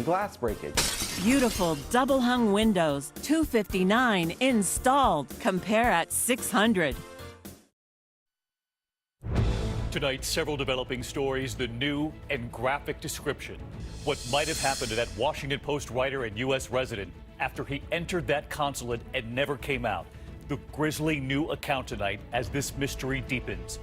and glass breakage. Beautiful double-hung windows, $259 installed. Compare at $600. Tonight, several developing stories, the new and graphic description. What might have happened to that Washington Post writer and U.S. resident after he entered that consulate and never came out. The grisly new account tonight as this mystery deepens.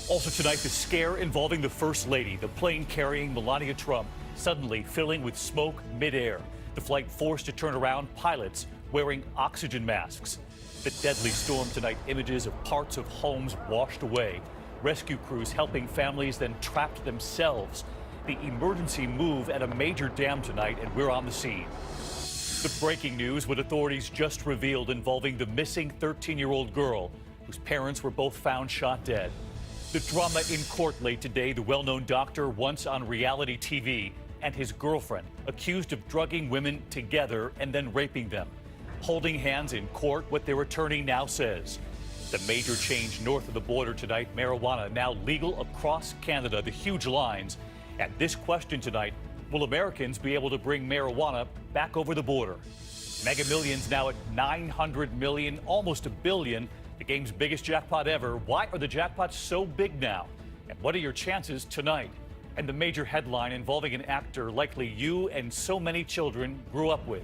Also tonight, the scare involving the First Lady, the plane carrying Melania Trump, suddenly filling with smoke midair. The flight forced to turn around, pilots wearing oxygen masks. The deadly storm tonight, images of parts of homes washed away. Rescue crews helping families then trapped themselves. The emergency move at a major dam tonight, and we're on the scene. The breaking news, what authorities just revealed involving the missing 13-year-old girl whose parents were both found shot dead. The drama in court late today, the well-known doctor once on reality TV and his girlfriend accused of drugging women together and then raping them. Holding hands in court, what their attorney now says. The major change north of the border tonight, marijuana now legal across Canada, the huge lines. And this question tonight, will Americans be able to bring marijuana back over the border? Mega Millions now at $900 million, almost $1 billion, the game's biggest jackpot ever. Why are the jackpots so big now? And what are your chances tonight? And the major headline involving an actor likely you and so many children grew up with.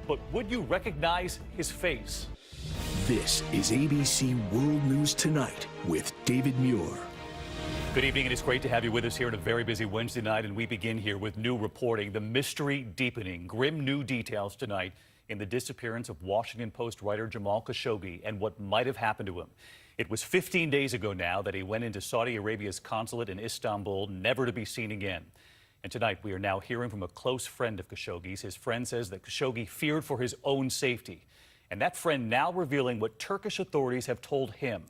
But would you recognize his face? This is ABC World News Tonight with David Muir. Good evening, and it's great to have you with us here on a very busy Wednesday night, and we begin here with new reporting. The mystery deepening, grim new details tonight in the disappearance of Washington Post writer Jamal Khashoggi and what might have happened to him. It was 15 days ago now that he went into Saudi Arabia's consulate in Istanbul, never to be seen again. And tonight we are now hearing from a close friend of Khashoggi's. His friend says that Khashoggi feared for his own safety. And that friend now revealing what Turkish authorities have told him,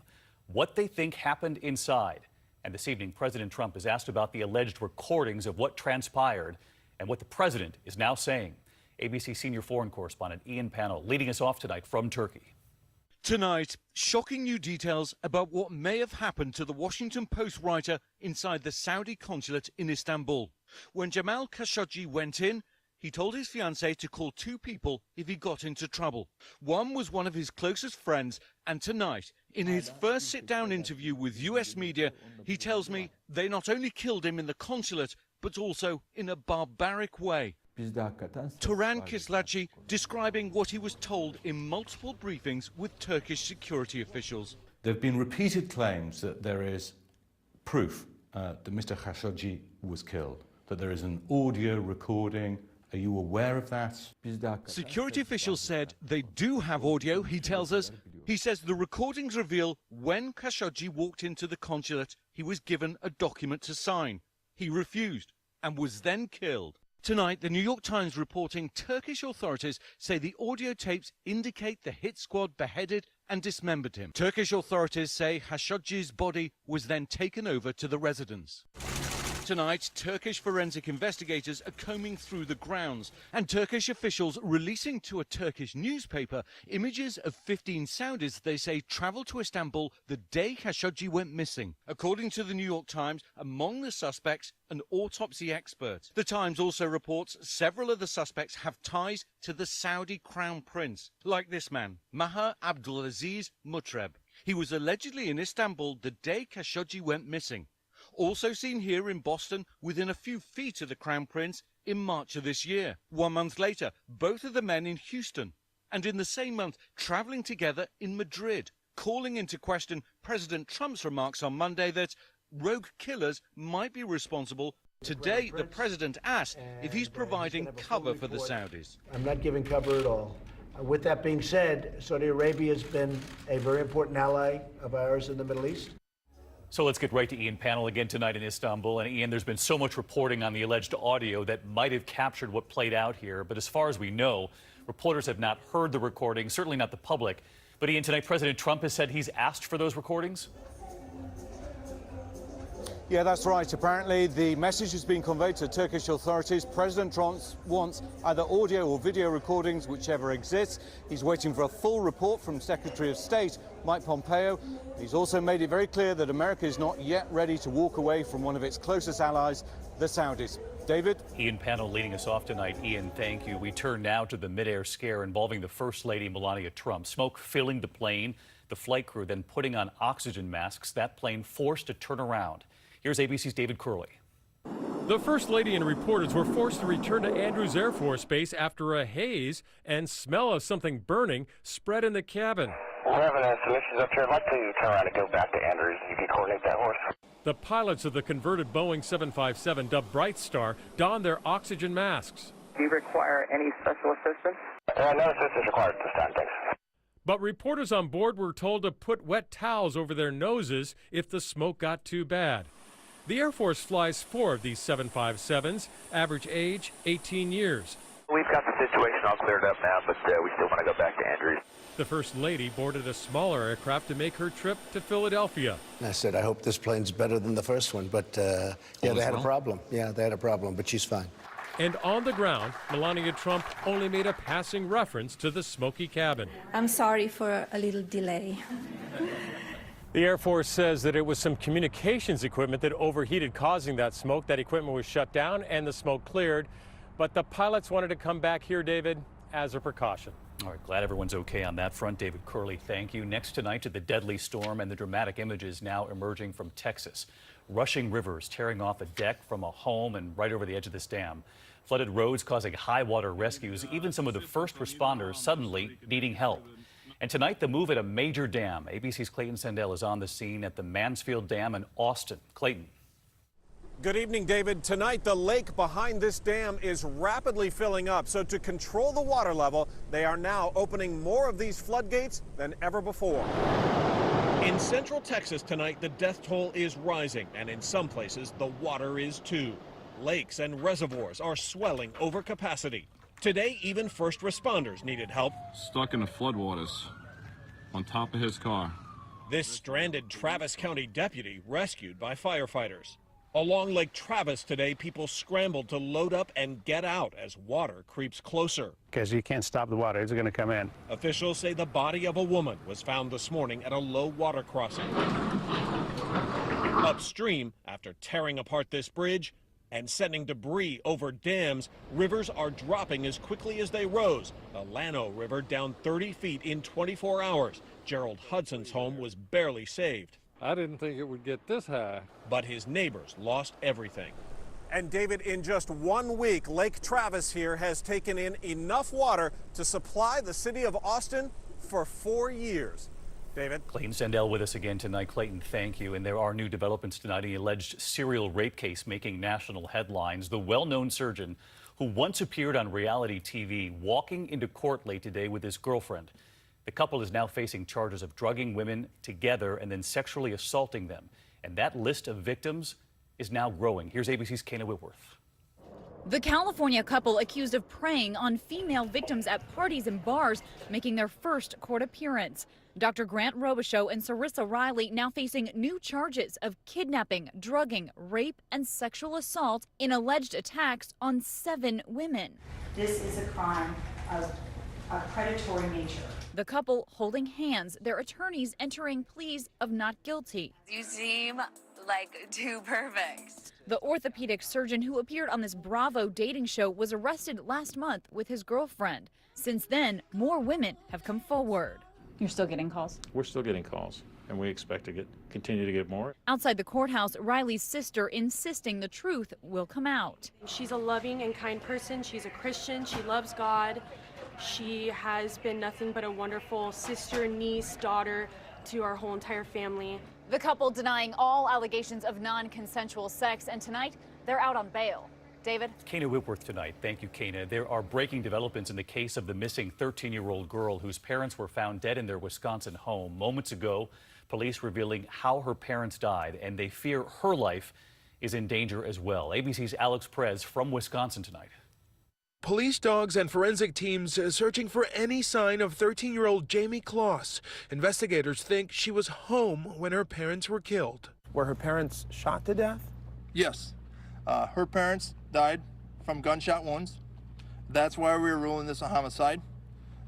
what they think happened inside. And this evening, President Trump is asked about the alleged recordings of what transpired and what the president is now saying. ABC senior foreign correspondent Ian Pannell leading us off tonight from Turkey. Tonight, shocking new details about what may have happened to the Washington Post writer inside the Saudi consulate in Istanbul. When Jamal Khashoggi went in, he told his fiancée to call two people if he got into trouble. One was one of his closest friends, and tonight, in his first sit-down interview with US media, he tells me they not only killed him in the consulate, but also in a barbaric way. Turan Kislaci describing what he was told in multiple briefings with Turkish security officials. There have been repeated claims that there is proof that Mr. Khashoggi was killed, that there is an audio recording. Are you aware of that? Security officials said they do have audio, he tells us. He says the recordings reveal when Khashoggi walked into the consulate, he was given a document to sign. He refused and was then killed. Tonight, the New York Times reporting Turkish authorities say the audio tapes indicate the hit squad beheaded and dismembered him. Turkish authorities say Khashoggi's body was then taken over to the residence. Tonight, Turkish forensic investigators are combing through the grounds, and Turkish officials releasing to a Turkish newspaper images of 15 Saudis they say travelled to Istanbul the day Khashoggi went missing. According to the New York Times, among the suspects, an autopsy expert. The Times also reports several of the suspects have ties to the Saudi crown prince, like this man, Maher Abdulaziz Mutreb. He was allegedly in Istanbul the day Khashoggi went missing. Also seen here in Boston, within a few feet of the Crown Prince, in March of this year. 1 month later, both of the men in Houston. And in the same month, travelling together in Madrid, calling into question President Trump's remarks on Monday that rogue killers might be responsible. Today, the president asked if he's providing cover for the Saudis. I'm not giving cover at all. With that being said, Saudi Arabia has been a very important ally of ours in the Middle East. So let's get right to Ian Pannell again tonight in Istanbul. And Ian, there's been so much reporting on the alleged audio that might have captured what played out here. But as far as we know, reporters have not heard the recording, certainly not the public. But Ian, tonight President Trump has said he's asked for those recordings. Yeah, that's right. Apparently, the message has been conveyed to Turkish authorities. President Trump wants either audio or video recordings, whichever exists. He's waiting for a full report from Secretary of State Mike Pompeo. He's also made it very clear that America is not yet ready to walk away from one of its closest allies, the Saudis. David? Ian Pannell leading us off tonight. Ian, thank you. We turn now to the midair scare involving the First Lady Melania Trump. Smoke filling the plane, the flight crew then putting on oxygen masks, that plane forced to turn around. Here's ABC's David Curley. The First Lady and reporters were forced to return to Andrews Air Force Base after a haze and smell of something burning spread in the cabin. We're having some issues up here. I'd like to turn around and go back to Andrews. You can coordinate that for us. The pilots of the converted Boeing 757 dubbed Bright Star donned their oxygen masks. Do you require any special assistance? No assistance required at this time, thanks. But reporters on board were told to put wet towels over their noses if the smoke got too bad. The Air Force flies 4 of these 757s, average age 18 years. We've got the situation all cleared up now, but we still want to go back to Andrews. The First Lady boarded a smaller aircraft to make her trip to Philadelphia. I said, I hope this plane's better than the first one, but yeah, they had a problem. Yeah, they had a problem, but she's fine. And on the ground, Melania Trump only made a passing reference to the smoky cabin. I'm sorry for a little delay. The Air Force says that it was some communications equipment that overheated, causing that smoke. That equipment was shut down and the smoke cleared. But the pilots wanted to come back here, David, as a precaution. All right, glad everyone's okay on that front. David Curley, thank you. Next tonight to the deadly storm and the dramatic images now emerging from Texas. Rushing rivers tearing off a deck from a home and right over the edge of this dam. Flooded roads causing high water rescues, even some of the first responders suddenly needing help. And tonight, the move at a major dam. ABC's Clayton Sandell is on the scene at the Mansfield Dam in Austin. Clayton. Good evening, David. Tonight, the lake behind this dam is rapidly filling up. So to control the water level, they are now opening more of these floodgates than ever before. In central Texas tonight, the death toll is rising, and in some places, the water is too. Lakes and reservoirs are swelling over capacity. Today, even first responders needed help. Stuck in the floodwaters on top of his car. This stranded Travis County deputy rescued by firefighters. Along Lake Travis today, people scrambled to load up and get out as water creeps closer. Because you can't stop the water, it's going to come in. Officials say the body of a woman was found this morning at a low water crossing. Upstream, after tearing apart this bridge and sending debris over dams, rivers are dropping as quickly as they rose. The Llano River down 30 feet in 24 hours. Gerald Hudson's home was barely saved. I didn't think it would get this high. But his neighbors lost everything. And David, in just 1 week, Lake Travis here has taken in enough water to supply the city of Austin for 4 years. David? Clayton Sandell with us again tonight. Clayton, thank you. And there are new developments tonight in the alleged serial rape case making national headlines. The well-known surgeon who once appeared on reality TV walking into court late today with his girlfriend. The couple is now facing charges of drugging women together and then sexually assaulting them. And that list of victims is now growing. Here's ABC's Kana Whitworth. The California couple accused of preying on female victims at parties and bars making their first court appearance. Dr. Grant Robichaux and Sarissa Riley now facing new charges of kidnapping, drugging, rape, and sexual assault in alleged attacks on 7 women. This is a crime of a predatory nature. The couple holding hands, their attorneys entering pleas of not guilty. You seem like too perfect. The orthopedic surgeon who appeared on this Bravo dating show was arrested last month with his girlfriend. Since then, more women have come forward. You're still getting calls? We're still getting calls, and we expect to continue to get more. Outside the courthouse, Riley's sister insisting the truth will come out. She's a loving and kind person. She's a Christian. She loves God. She has been nothing but a wonderful sister, niece, daughter to our whole entire family. The couple denying all allegations of non-consensual sex, and tonight they're out on bail. David? Kana Whitworth tonight. Thank you, Kana. There are breaking developments in the case of the missing 13-year-old girl whose parents were found dead in their Wisconsin home. Moments ago, police revealing how her parents died, and they fear her life is in danger as well. ABC's Alex Perez from Wisconsin tonight. Police dogs and forensic teams searching for any sign of 13-year-old Jamie Kloss. Investigators think she was home when her parents were killed. Were her parents shot to death? Yes. Her parents died from gunshot wounds. That's why we were ruling this a homicide.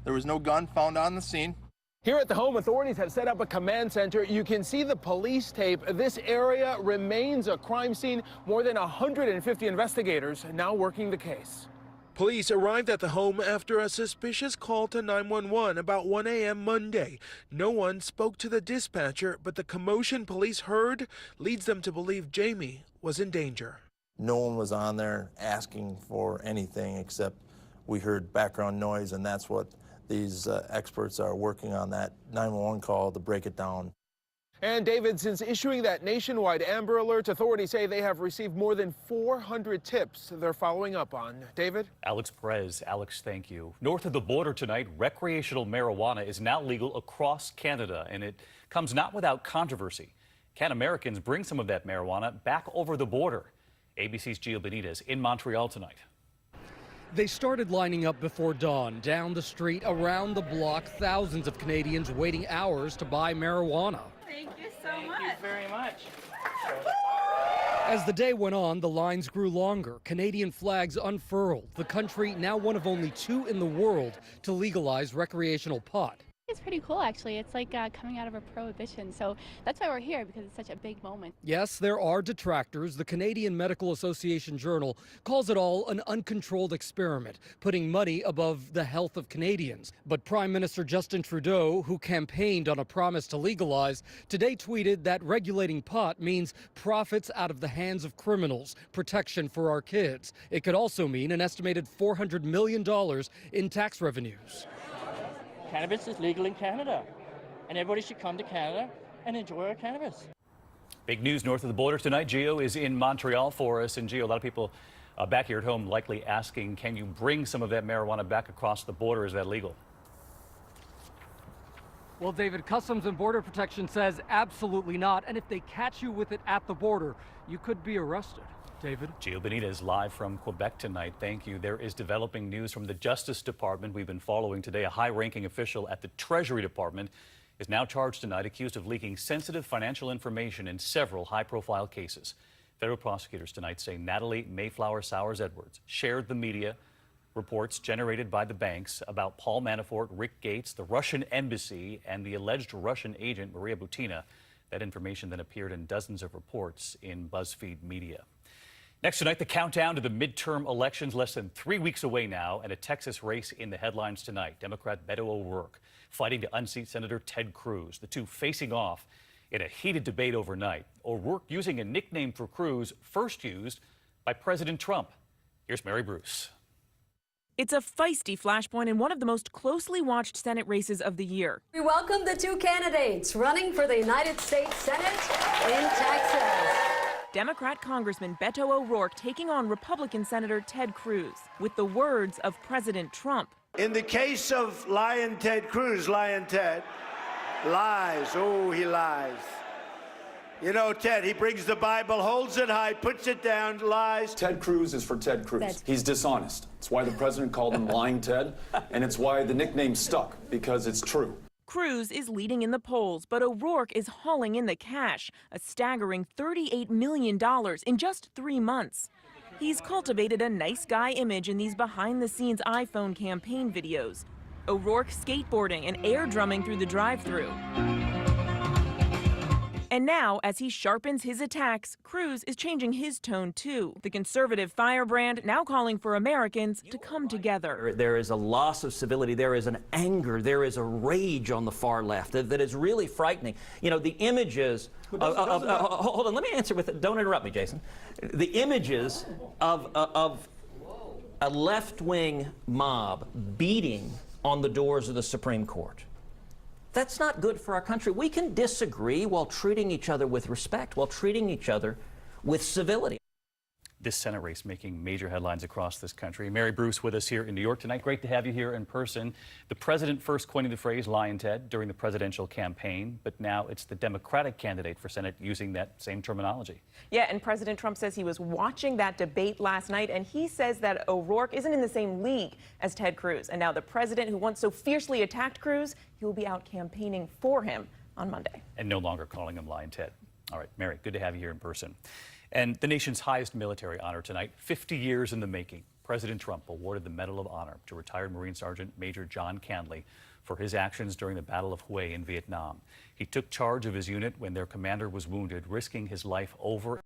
There was no gun found on the scene. Here at the home, authorities have set up a command center. You can see the police tape. This area remains a crime scene. More than 150 investigators now working the case. Police arrived at the home after a suspicious call to 911 about 1 a.m. Monday. No one spoke to the dispatcher, but the commotion police heard leads them to believe Jamie was in danger. No one was on there asking for anything except we heard background noise, and that's what these experts are working on, that 911 call to break it down. And David, since issuing that nationwide Amber Alert, authorities say they have received more than 400 tips they're following up on. David? Alex Perez. Alex, thank you. North of the border tonight, recreational marijuana is now legal across Canada, and it comes not without controversy. Can Americans bring some of that marijuana back over the border? ABC's Gio Benitez in Montreal tonight. They started lining up before dawn, down the street, around the block, thousands of Canadians waiting hours to buy marijuana. Thank you so much. Thank you very much. As the day went on, the lines grew longer, Canadian flags unfurled, the country now one of only 2 in the world to legalize recreational pot. It's pretty cool, actually. It's like coming out of a prohibition. So that's why we're here, because it's such a big moment. Yes, there are detractors. The Canadian Medical Association Journal calls it all an uncontrolled experiment, putting money above the health of Canadians. But Prime Minister Justin Trudeau, who campaigned on a promise to legalize, today tweeted that regulating pot means profits out of the hands of criminals, protection for our kids. It could also mean an estimated $400 million in tax revenues. Cannabis is legal in Canada, and everybody should come to Canada and enjoy our cannabis. Big news north of the border tonight. Gio is in Montreal for us. And Gio, a lot of people back here at home likely asking, can you bring some of that marijuana back across the border? Is that legal? Well, David, Customs and Border Protection says absolutely not. And if they catch you with it at the border, you could be arrested. David? Gio Benitez live from Quebec tonight. Thank you. There is developing news from the Justice Department we've been following today. A high-ranking official at the Treasury Department is now charged tonight, accused of leaking sensitive financial information in several high-profile cases. Federal prosecutors tonight say Natalie Mayflower Sowers Edwards shared the media reports generated by the banks about Paul Manafort, Rick Gates, the Russian embassy, and the alleged Russian agent Maria Butina. That information then appeared in dozens of reports in BuzzFeed Media. Next tonight, the countdown to the midterm elections, less than 3 weeks away now, and a Texas race in the headlines tonight. Democrat Beto O'Rourke fighting to unseat Senator Ted Cruz, the two facing off in a heated debate overnight. O'Rourke using a nickname for Cruz first used by President Trump. Here's Mary Bruce. It's a feisty flashpoint in one of the most closely watched Senate races of the year. We welcome the two candidates running for the United States Senate in Texas. Democrat Congressman Beto O'Rourke taking on Republican Senator Ted Cruz with the words of President Trump. In the case of lying Ted Cruz, lying Ted lies. Oh, he lies. You know, Ted, he brings the Bible, holds it high, puts it down, lies. Ted Cruz is for Ted Cruz. He's dishonest. It's why the president called him Lying Ted, and it's why the nickname stuck, because it's true. Cruz is leading in the polls, but O'Rourke is hauling in the cash, a staggering $38 million in just 3 months. He's cultivated a nice guy image in these behind-the-scenes iPhone campaign videos. O'Rourke skateboarding and air drumming through the drive-thru. And now, as he sharpens his attacks, Cruz is changing his tone too. The conservative firebrand now calling for Americans to come together. There is a loss of civility. There is an anger. There is a rage on the far left that is really frightening. You know, the images hold on, let me answer with it. Don't interrupt me, Jason. The images of a left-wing mob beating on the doors of the Supreme Court. That's not good for our country. We can disagree while treating each other with respect, while treating each other with civility. This Senate race making major headlines across this country. Mary Bruce with us here in New York tonight. Great to have you here in person. The president first coining the phrase lying Ted during the presidential campaign, but now it's the Democratic candidate for Senate using that same terminology. Yeah, and President Trump says he was watching that debate last night, and he says that O'Rourke isn't in the same league as Ted Cruz. And now the president who once so fiercely attacked Cruz, he will be out campaigning for him on Monday. And no longer calling him lying Ted. All right, Mary, good to have you here in person. And the nation's highest military honor tonight, 50 years in the making. President Trump awarded the Medal of Honor to retired Marine Sergeant Major John Canley for his actions during the Battle of Hue in Vietnam. He took charge of his unit when their commander was wounded, risking his life over